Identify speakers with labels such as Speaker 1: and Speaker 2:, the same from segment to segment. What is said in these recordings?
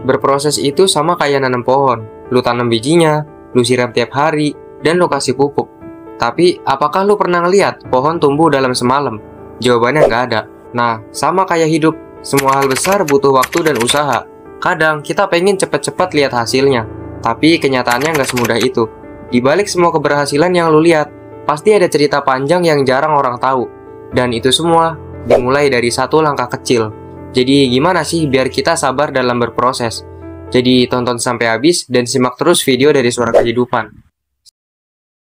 Speaker 1: berproses itu sama kayak nanam pohon. Lu tanam bijinya, lu siram tiap hari, dan lu kasih pupuk. Tapi, apakah lu pernah ngeliat pohon tumbuh dalam semalam? Jawabannya nggak ada. Nah, sama kayak hidup, semua hal besar butuh waktu dan usaha. Kadang, kita pengen cepet-cepet lihat hasilnya. Tapi, kenyataannya nggak semudah itu. Di balik semua keberhasilan yang lu lihat, pasti ada cerita panjang yang jarang orang tahu. Dan itu semua dimulai dari satu langkah kecil. Jadi gimana sih biar kita sabar dalam berproses? Jadi tonton sampai habis dan simak terus video dari Suara Kehidupan.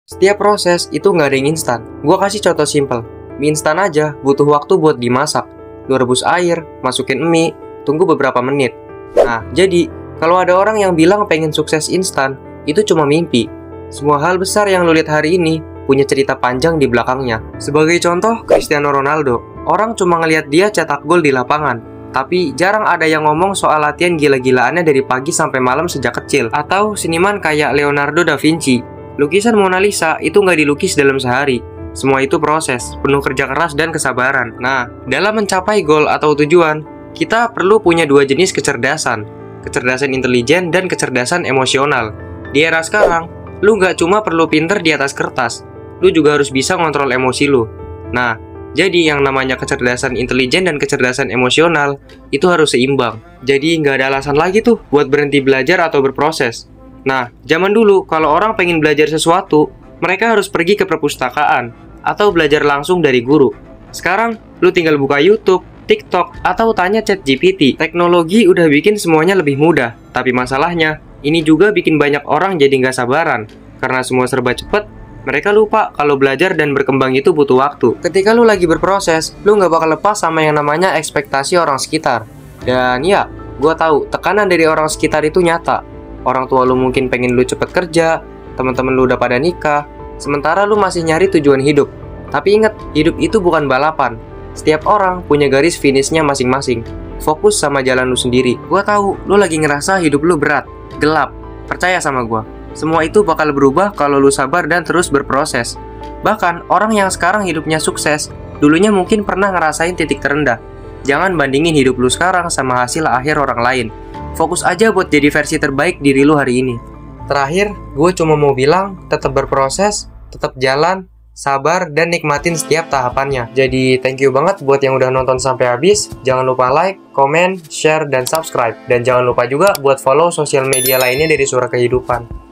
Speaker 1: Setiap proses itu nggak ada yang instan. Gua kasih contoh simple. Mie instan aja butuh waktu buat dimasak. Lu rebus air, masukin mie, tunggu beberapa menit. Nah, jadi kalau ada orang yang bilang pengen sukses instan, itu cuma mimpi. Semua hal besar yang lu lihat hari ini punya cerita panjang di belakangnya. Sebagai contoh, Cristiano Ronaldo. Orang cuma ngelihat dia cetak gol di lapangan, tapi jarang ada yang ngomong soal latihan gila-gilaannya dari pagi sampai malam sejak kecil. Atau seniman kayak Leonardo da Vinci. Lukisan Mona Lisa itu nggak dilukis dalam sehari. Semua itu proses, penuh kerja keras dan kesabaran. Nah, dalam mencapai goal atau tujuan, kita perlu punya dua jenis kecerdasan. Kecerdasan intelijen dan kecerdasan emosional. Di era sekarang, lu nggak cuma perlu pinter di atas kertas, lu juga harus bisa ngontrol emosi lu. Nah, jadi yang namanya kecerdasan intelijen dan kecerdasan emosional itu harus seimbang. Jadi nggak ada alasan lagi tuh buat berhenti belajar atau berproses. Nah, zaman dulu kalau orang pengen belajar sesuatu, mereka harus pergi ke perpustakaan atau belajar langsung dari guru. Sekarang, lu tinggal buka YouTube, TikTok, atau tanya ChatGPT. Teknologi udah bikin semuanya lebih mudah. Tapi masalahnya, ini juga bikin banyak orang jadi nggak sabaran. Karena semua serba cepet, mereka lupa kalau belajar dan berkembang itu butuh waktu. Ketika lu lagi berproses, lu nggak bakal lepas sama yang namanya ekspektasi orang sekitar. Dan ya, gue tahu tekanan dari orang sekitar itu nyata. Orang tua lu mungkin pengen lu cepet kerja, teman-teman lu udah pada nikah, sementara lu masih nyari tujuan hidup. Tapi ingat, hidup itu bukan balapan. Setiap orang punya garis finishnya masing-masing. Fokus sama jalan lu sendiri. Gue tahu lu lagi ngerasa hidup lu berat, gelap. Percaya sama gue. Semua itu bakal berubah kalau lu sabar dan terus berproses. Bahkan, orang yang sekarang hidupnya sukses, dulunya mungkin pernah ngerasain titik terendah. Jangan bandingin hidup lu sekarang sama hasil akhir orang lain. Fokus aja buat jadi versi terbaik diri lu hari ini. Terakhir, gue cuma mau bilang, tetap berproses, tetap jalan, sabar, dan nikmatin setiap tahapannya. Jadi, thank you banget buat yang udah nonton sampai habis. Jangan lupa like, komen, share, dan subscribe. Dan jangan lupa juga buat follow sosial media lainnya dari Suara Kehidupan.